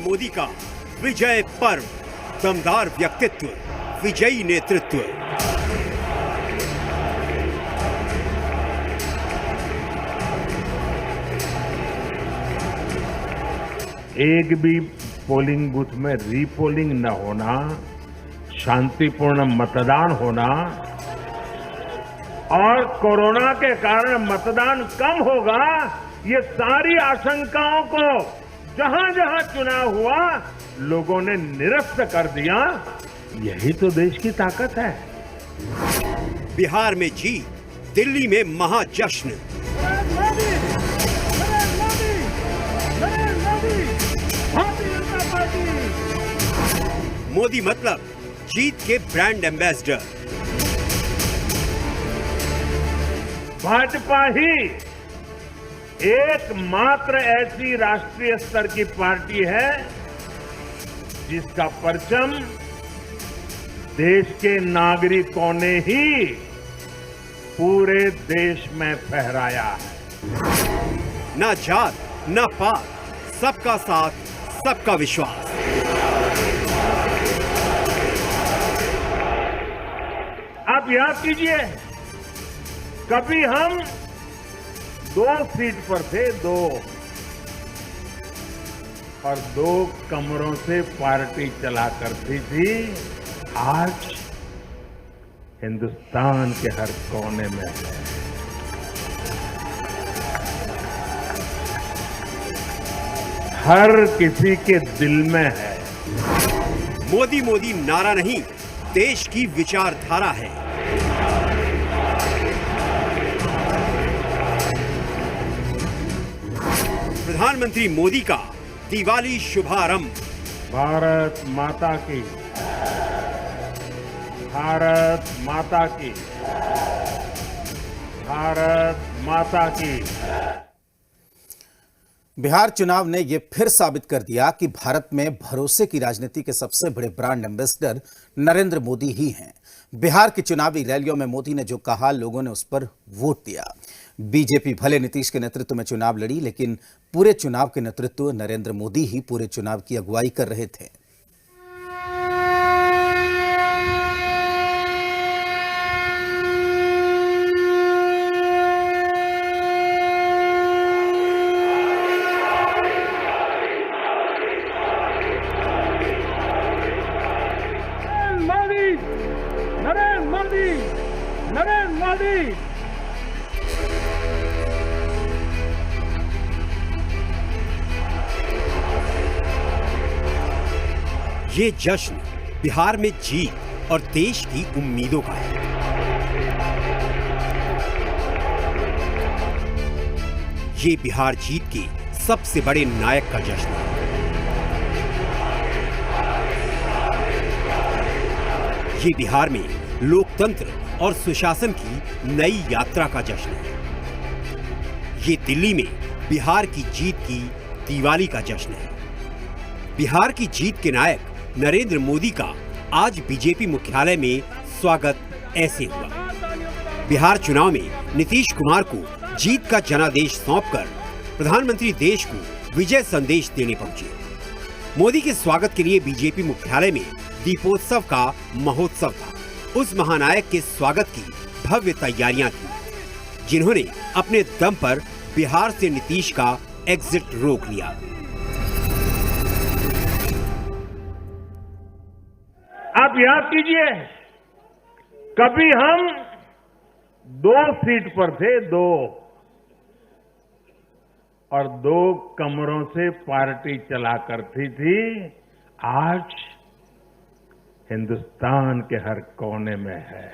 मोदी का विजय पर्व, दमदार व्यक्तित्व, विजयी नेतृत्व। एक भी पोलिंग बूथ में रीपोलिंग न होना, शांतिपूर्ण मतदान होना और कोरोना के कारण मतदान कम होगा, ये सारी आशंकाओं को जहां जहां चुनाव हुआ लोगों ने निरस्त कर दिया। यही तो देश की ताकत है। बिहार में जीत, दिल्ली में महाजश्न। मोदी मतलब जीत के ब्रांड एम्बेसडर। भाजपा ही एकमात्र ऐसी राष्ट्रीय स्तर की पार्टी है जिसका परचम देश के नागरिकों ने ही पूरे देश में फहराया है। ना जात, ना पात, सबका साथ, सबका विश्वास। आप याद कीजिए, कभी हम 2 सीट पर थे, 2 और 2 कमरों से पार्टी चला करती थी। आज हिंदुस्तान के हर कोने में है। हर किसी के दिल में है। मोदी मोदी नारा नहीं, देश की विचारधारा है। प्रधानमंत्री मोदी का दिवाली शुभारंभ। भारत माता की, भारत माता की, भारत माता की। बिहार चुनाव ने यह फिर साबित कर दिया कि भारत में भरोसे की राजनीति के सबसे बड़े ब्रांड एम्बेसडर नरेंद्र मोदी ही हैं। बिहार की चुनावी रैलियों में मोदी ने जो कहा, लोगों ने उस पर वोट दिया। बीजेपी भले नीतीश के नेतृत्व में चुनाव लड़ी, लेकिन पूरे चुनाव के नेतृत्व नरेंद्र मोदी ही पूरे चुनाव की अगुवाई कर रहे थे। नरेंद्र मोदी। ये जश्न बिहार में जीत और देश की उम्मीदों का है। ये बिहार जीत के सबसे बड़े नायक का जश्न है। ये बिहार में लोकतंत्र और सुशासन की नई यात्रा का जश्न है। ये दिल्ली में बिहार की जीत की दिवाली का जश्न है। बिहार की जीत के नायक नरेंद्र मोदी का आज बीजेपी मुख्यालय में स्वागत ऐसे हुआ। बिहार चुनाव में नीतीश कुमार को जीत का जनादेश सौंपकर प्रधानमंत्री देश को विजय संदेश देने पहुंचे। मोदी के स्वागत के लिए बीजेपी मुख्यालय में दीपोत्सव का महोत्सव था। उस महानायक के स्वागत की भव्य तैयारियां थी, जिन्होंने अपने दम पर बिहार से नीतीश का एग्जिट रोक लिया। आप याद कीजिए, कभी हम 2 सीट पर थे, 2 और 2 कमरों से पार्टी चला करती थी। आज हिंदुस्तान के हर कोने में है।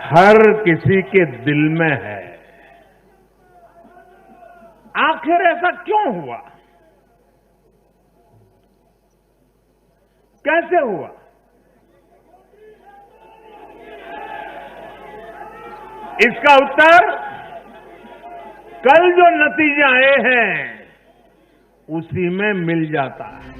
हर किसी के दिल में है। आखिर ऐसा क्यों हुआ? कैसे हुआ? इसका उत्तर कल जो नतीजे आए हैं उसी में मिल जाता है।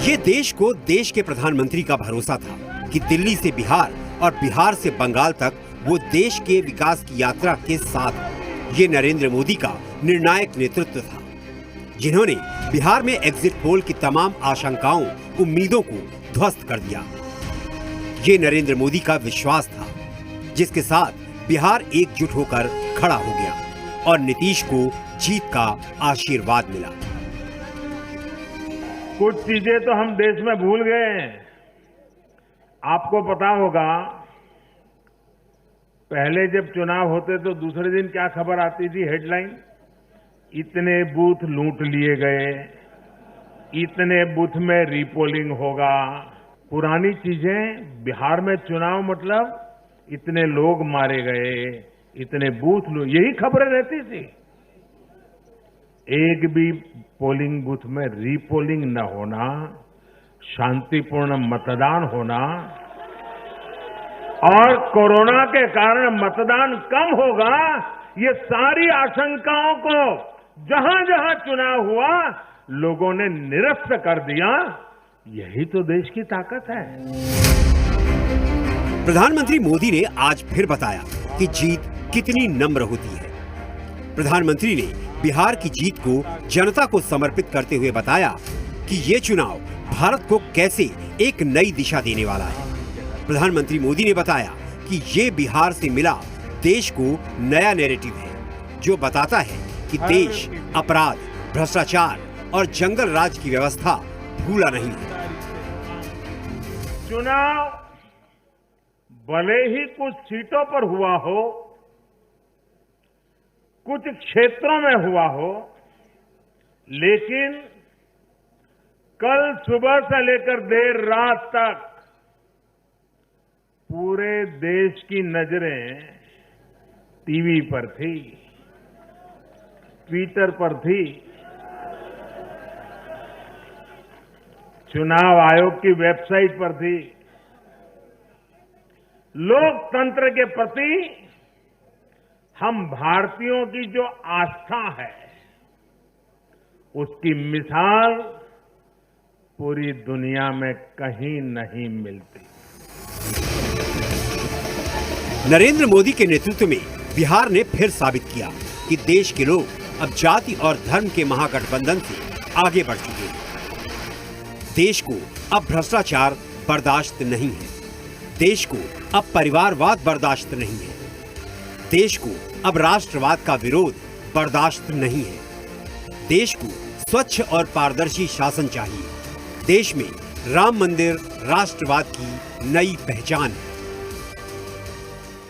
ये देश को देश के प्रधानमंत्री का भरोसा था कि दिल्ली से बिहार और बिहार से बंगाल तक वो देश के विकास की यात्रा के साथ ये नरेंद्र मोदी का निर्णायक नेतृत्व था, जिन्होंने बिहार में एग्जिट पोल की तमाम आशंकाओं, उम्मीदों को ध्वस्त कर दिया। ये नरेंद्र मोदी का विश्वास था, जिसके साथ बिहार एकजुट होकर खड़ा हो गया और नीतीश को जीत का आशीर्वाद मिला। कुछ चीजें तो हम देश में भूल गए हैं। आपको पता होगा, पहले जब चुनाव होते तो दूसरे दिन क्या खबर आती थी, हेडलाइन, इतने बूथ लूट लिए गए, इतने बूथ में रीपोलिंग होगा। पुरानी चीजें, बिहार में चुनाव मतलब इतने लोग मारे गए, इतने बूथ, यही खबरें रहती थी। एक भी पोलिंग बूथ में रीपोलिंग न होना, शांतिपूर्ण मतदान होना और कोरोना के कारण मतदान कम होगा, ये सारी आशंकाओं को जहां जहां चुनाव हुआ लोगों ने निरस्त कर दिया। यही तो देश की ताकत है। प्रधानमंत्री मोदी ने आज फिर बताया कि जीत कितनी नम्र होती है। प्रधानमंत्री ने बिहार की जीत को जनता को समर्पित करते हुए बताया कि ये चुनाव भारत को कैसे एक नई दिशा देने वाला है। प्रधानमंत्री मोदी ने बताया कि ये बिहार से मिला देश को नया नैरेटिव है, जो बताता है कि देश अपराध, भ्रष्टाचार और जंगल राज की व्यवस्था भूला नहीं है। चुनाव भले ही कुछ सीटों पर हुआ हो, कुछ क्षेत्रों में हुआ हो, लेकिन कल सुबह से लेकर देर रात तक पूरे देश की नजरें टीवी पर थी, ट्विटर पर थी, चुनाव आयोग की वेबसाइट पर थी। लोकतंत्र के प्रति हम भारतीयों की जो आस्था है, उसकी मिसाल पूरी दुनिया में कहीं नहीं मिलती। नरेंद्र मोदी के नेतृत्व में बिहार ने फिर साबित किया कि देश के लोग अब जाति और धर्म के महागठबंधन से आगे बढ़ चुके हैं। देश को अब भ्रष्टाचार बर्दाश्त नहीं है, देश को अब परिवारवाद बर्दाश्त नहीं है, देश को अब राष्ट्रवाद का विरोध बर्दाश्त नहीं है, देश को स्वच्छ और पारदर्शी शासन चाहिए, देश में राम मंदिर राष्ट्रवाद की नई पहचान है।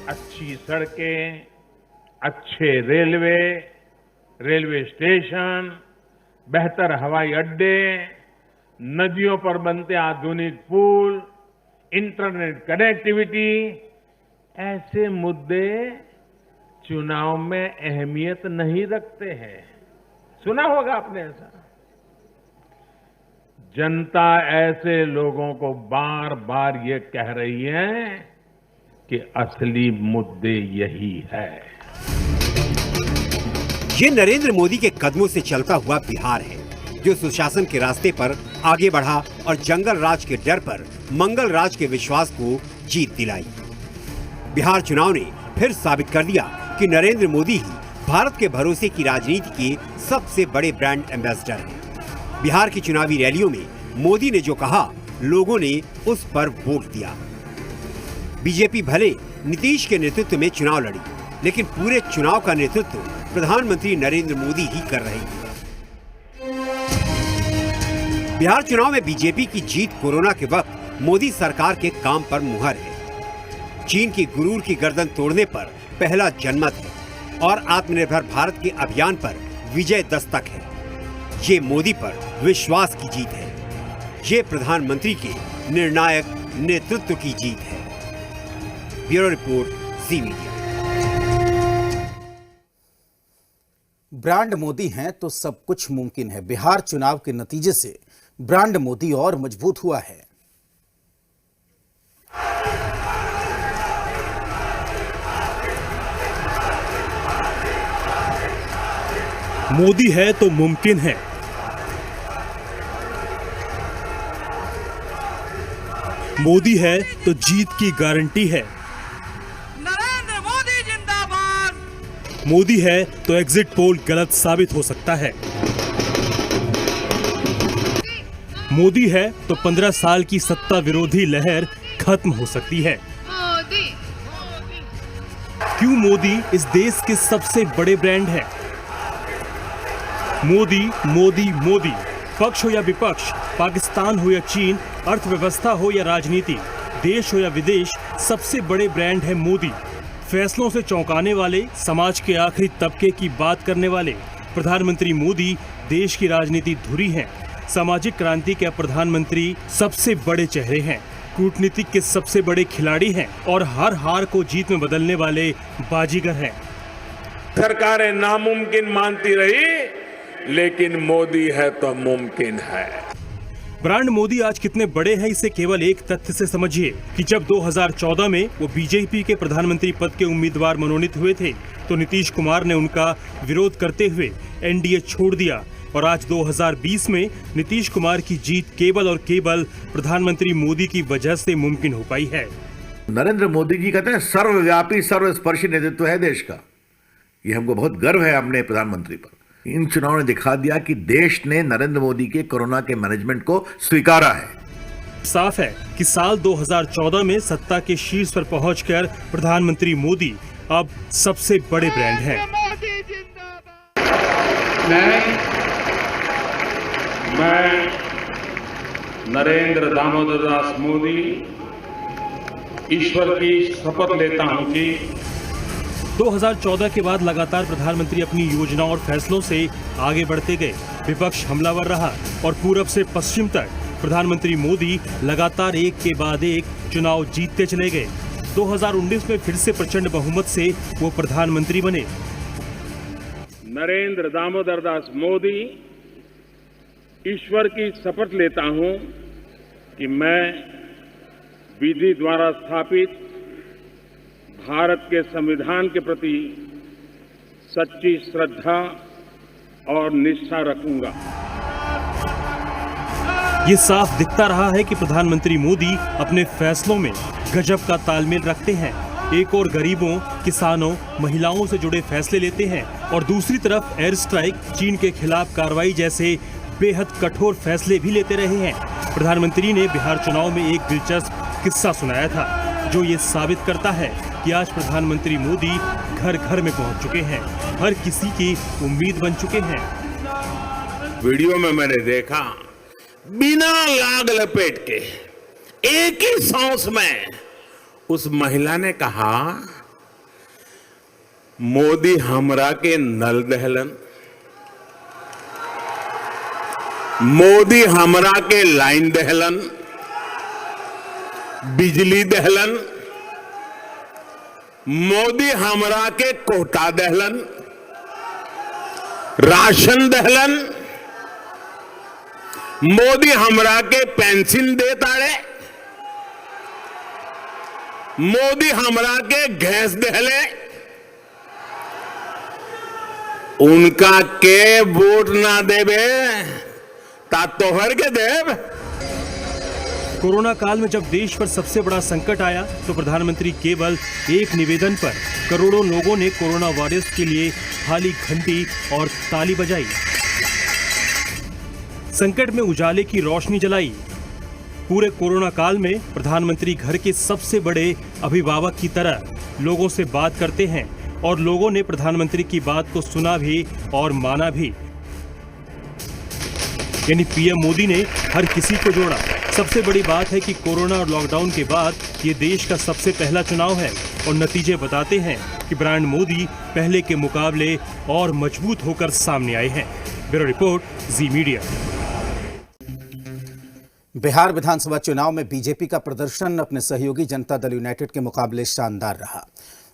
अच्छी सड़कें, अच्छे रेलवे स्टेशन, बेहतर हवाई अड्डे, नदियों पर बनते आधुनिक पुल, इंटरनेट कनेक्टिविटी, ऐसे मुद्दे चुनाव में अहमियत नहीं रखते हैं। सुना होगा आपने ऐसा। जनता ऐसे लोगों को बार बार ये कह रही है कि असली मुद्दे यही है। ये नरेंद्र मोदी के कदमों से चलता हुआ बिहार है, जो सुशासन के रास्ते पर आगे बढ़ा और जंगल राज के डर पर मंगल राज के विश्वास को जीत दिलाई। बिहार चुनाव ने फिर साबित कर दिया कि नरेंद्र मोदी ही भारत के भरोसे की राजनीति के सबसे बड़े ब्रांड एम्बेसडर हैं। बिहार की चुनावी रैलियों में मोदी ने जो कहा, लोगों ने उस पर वोट दिया। बीजेपी भले नीतीश के नेतृत्व में चुनाव लड़ी, लेकिन पूरे चुनाव का नेतृत्व प्रधानमंत्री नरेंद्र मोदी ही कर रहे हैं। बिहार चुनाव में बीजेपी की जीत कोरोना के वक्त मोदी सरकार के काम पर मुहर है। चीन की गुरूर की गर्दन तोड़ने पर पहला जनमत है और आत्मनिर्भर भारत के अभियान पर विजय दस्तक है। ये मोदी पर विश्वास की जीत है। ये प्रधानमंत्री के निर्णायक नेतृत्व की जीत है। ब्यूरो रिपोर्ट, जी मीडिया। ब्रांड मोदी हैं तो सब कुछ मुमकिन है। बिहार चुनाव के नतीजे से ब्रांड मोदी और मजबूत हुआ है। मोदी है तो मुमकिन है। मोदी है तो जीत की गारंटी है। नरेंद्र मोदी है तो एग्जिट पोल गलत साबित हो सकता है। मोदी है तो 15 साल की सत्ता विरोधी लहर खत्म हो सकती है। क्यों मोदी इस देश के सबसे बड़े ब्रांड है? मोदी मोदी मोदी, पक्ष हो या विपक्ष, पाकिस्तान हो या चीन, अर्थव्यवस्था हो या राजनीति, देश हो या विदेश, सबसे बड़े ब्रांड है मोदी। फैसलों से चौंकाने वाले, समाज के आखिरी तबके की बात करने वाले प्रधानमंत्री मोदी देश की राजनीति धुरी हैं। सामाजिक क्रांति के प्रधानमंत्री सबसे बड़े चेहरे हैं, कूटनीतिक के सबसे बड़े खिलाड़ी हैं और हर हार को जीत में बदलने वाले बाजीगर हैं। सरकारें नामुमकिन मानती रही, लेकिन मोदी है तो मुमकिन है। ब्रांड मोदी आज कितने बड़े हैं इसे केवल एक तथ्य से समझिए कि जब 2014 में वो बीजेपी के प्रधानमंत्री पद के उम्मीदवार मनोनीत हुए थे तो नीतीश कुमार ने उनका विरोध करते हुए एनडीए छोड़ दिया और आज 2020 में नीतीश कुमार की जीत केवल और केवल प्रधानमंत्री मोदी की वजह से मुमकिन हो पाई है। नरेंद्र मोदी जी कहते हैं सर्वव्यापी सर्वस्पर्शी नेतृत्व है देश का। ये हमको बहुत गर्व है अपने प्रधानमंत्री पर। इन चुनावों ने दिखा दिया कि देश ने नरेंद्र मोदी के कोरोना के मैनेजमेंट को स्वीकारा है। साफ है कि साल 2014 में सत्ता के शीर्ष पर पहुंचकर प्रधानमंत्री मोदी अब सबसे बड़े ब्रांड हैं। मैं नरेंद्र दामोदर दास मोदी ईश्वर की शपथ लेता हूं कि 2014 के बाद लगातार प्रधानमंत्री अपनी योजनाओं और फैसलों से आगे बढ़ते गए। विपक्ष हमलावर रहा और पूरब से पश्चिम तक प्रधानमंत्री मोदी लगातार एक के बाद एक चुनाव जीतते चले गए। 2019 में फिर से प्रचंड बहुमत से वो प्रधानमंत्री बने। नरेंद्र दामोदर दास मोदी ईश्वर की शपथ लेता हूं कि मैं विधि द्वारा स्थापित भारत के संविधान के प्रति सच्ची श्रद्धा और निष्ठा रखूंगा। ये साफ दिखता रहा है कि प्रधानमंत्री मोदी अपने फैसलों में गजब का तालमेल रखते हैं। एक और गरीबों, किसानों, महिलाओं से जुड़े फैसले लेते हैं और दूसरी तरफ एयर स्ट्राइक, चीन के खिलाफ कार्रवाई जैसे बेहद कठोर फैसले भी लेते रहे हैं। प्रधानमंत्री ने बिहार चुनाव में एक दिलचस्प किस्सा सुनाया था जो ये साबित करता है कि आज प्रधानमंत्री मोदी घर घर में पहुंच चुके हैं, हर किसी की उम्मीद बन चुके हैं। वीडियो में मैंने देखा, बिना लाग लपेट के एक ही सांस में उस महिला ने कहा, मोदी हमरा के नल दहलन, मोदी हमरा के लाइन दहलन, बिजली दहलन, मोदी हमरा के कोटा दहलन, राशन दहलन, मोदी हमरा के पेंशन दे ताड़े, मोदी हमरा के गैस दहले, उनका के वोट ना देवे ता तोहर के देव। कोरोना काल में जब देश पर सबसे बड़ा संकट आया तो प्रधानमंत्री केवल एक निवेदन पर करोड़ों लोगों ने कोरोना वॉरियर्स के लिए थाली घंटी और ताली बजाई, संकट में उजाले की रोशनी जलाई। पूरे कोरोना काल में प्रधानमंत्री घर के सबसे बड़े अभिभावक की तरह लोगों से बात करते हैं और लोगों ने प्रधानमंत्री की बात को सुना भी और माना भी। यानी पीएम मोदी ने हर किसी को जोड़ा। सबसे बड़ी बात है कि कोरोना और लॉकडाउन के बाद ये देश का सबसे पहला चुनाव है और नतीजे बताते हैं कि ब्रांड मोदी पहले के मुकाबले और मजबूत होकर सामने आए हैं। ब्यूरो रिपोर्ट, जी मीडिया। बिहार विधानसभा चुनाव में बीजेपी का प्रदर्शन अपने सहयोगी जनता दल यूनाइटेड के मुकाबले शानदार रहा।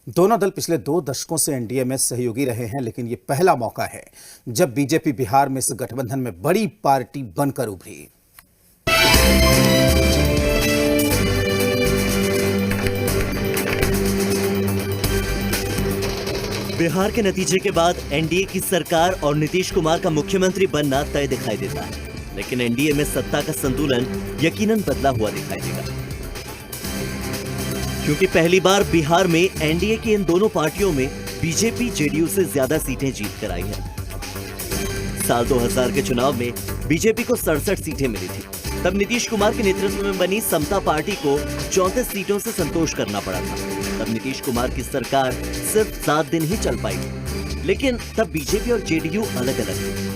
दोनों दल पिछले 2 दशकों से एनडीए में सहयोगी रहे हैं, लेकिन ये पहला मौका है जब बीजेपी बिहार में इस गठबंधन में बड़ी पार्टी बनकर उभरी। बिहार के नतीजे के बाद एनडीए की सरकार और नीतीश कुमार का मुख्यमंत्री बनना तय दिखाई देता है, लेकिन एनडीए में सत्ता का संतुलन यकीनन बदला हुआ दिखाई देगा, क्योंकि पहली बार बिहार में एनडीए की इन दोनों पार्टियों में बीजेपी जेडीयू से ज्यादा सीटें जीत कर आई है। साल 2000 के चुनाव में बीजेपी को 67 सीटें मिली थी। तब नीतीश कुमार के नेतृत्व में बनी समता पार्टी को 34 सीटों से संतोष करना पड़ा था। तब नीतीश कुमार की सरकार सिर्फ 7 दिन ही चल पाई, लेकिन तब बीजेपी और जेडीयू अलग अलग थे।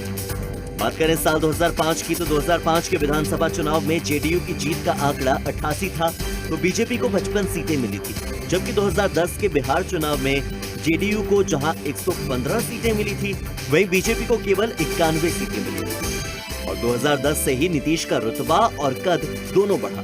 बात करें साल 2005 की, तो 2005 के विधानसभा चुनाव में जेडीयू की जीत का आंकड़ा 88 था, तो बीजेपी को 55 सीटें मिली थी। जबकि 2010 के बिहार चुनाव में जेडीयू को जहां 115 सीटें मिली थी, वहीं बीजेपी को केवल 91 सीटें मिली थी। और 2010 से ही नीतीश का रुतबा और कद दोनों बढ़ा।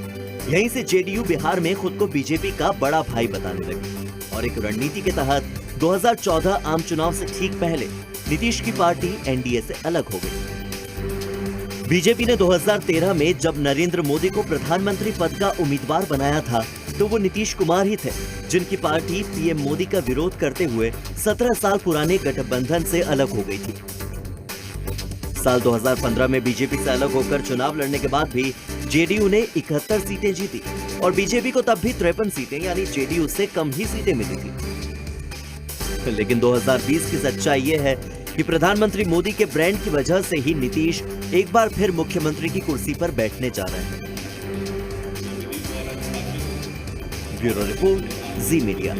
यहीं से जेडीयू बिहार में खुद को बीजेपी का बड़ा भाई बताने लगी और एक रणनीति के तहत 2014 आम चुनाव से ठीक पहले नीतीश की पार्टी एनडीए से अलग हो गई। बीजेपी ने 2013 में जब नरेंद्र मोदी को प्रधानमंत्री पद का उम्मीदवार बनाया था, तो वो नीतीश कुमार ही थे जिनकी पार्टी पीएम मोदी का विरोध करते हुए 17 साल पुराने गठबंधन से अलग हो गई थी। साल 2015 में बीजेपी से अलग होकर चुनाव लड़ने के बाद भी जेडीयू ने 71 सीटें जीती और बीजेपी को तब भी 53 सीटें यानी जेडीयू से कम ही सीटें मिली थी। लेकिन 2020 की सच्चाई ये है कि प्रधानमंत्री मोदी के ब्रांड की वजह से ही नीतीश एक बार फिर मुख्यमंत्री की कुर्सी पर बैठने जा रहे हैं। ब्यूरो रिपोर्ट, जी मीडिया।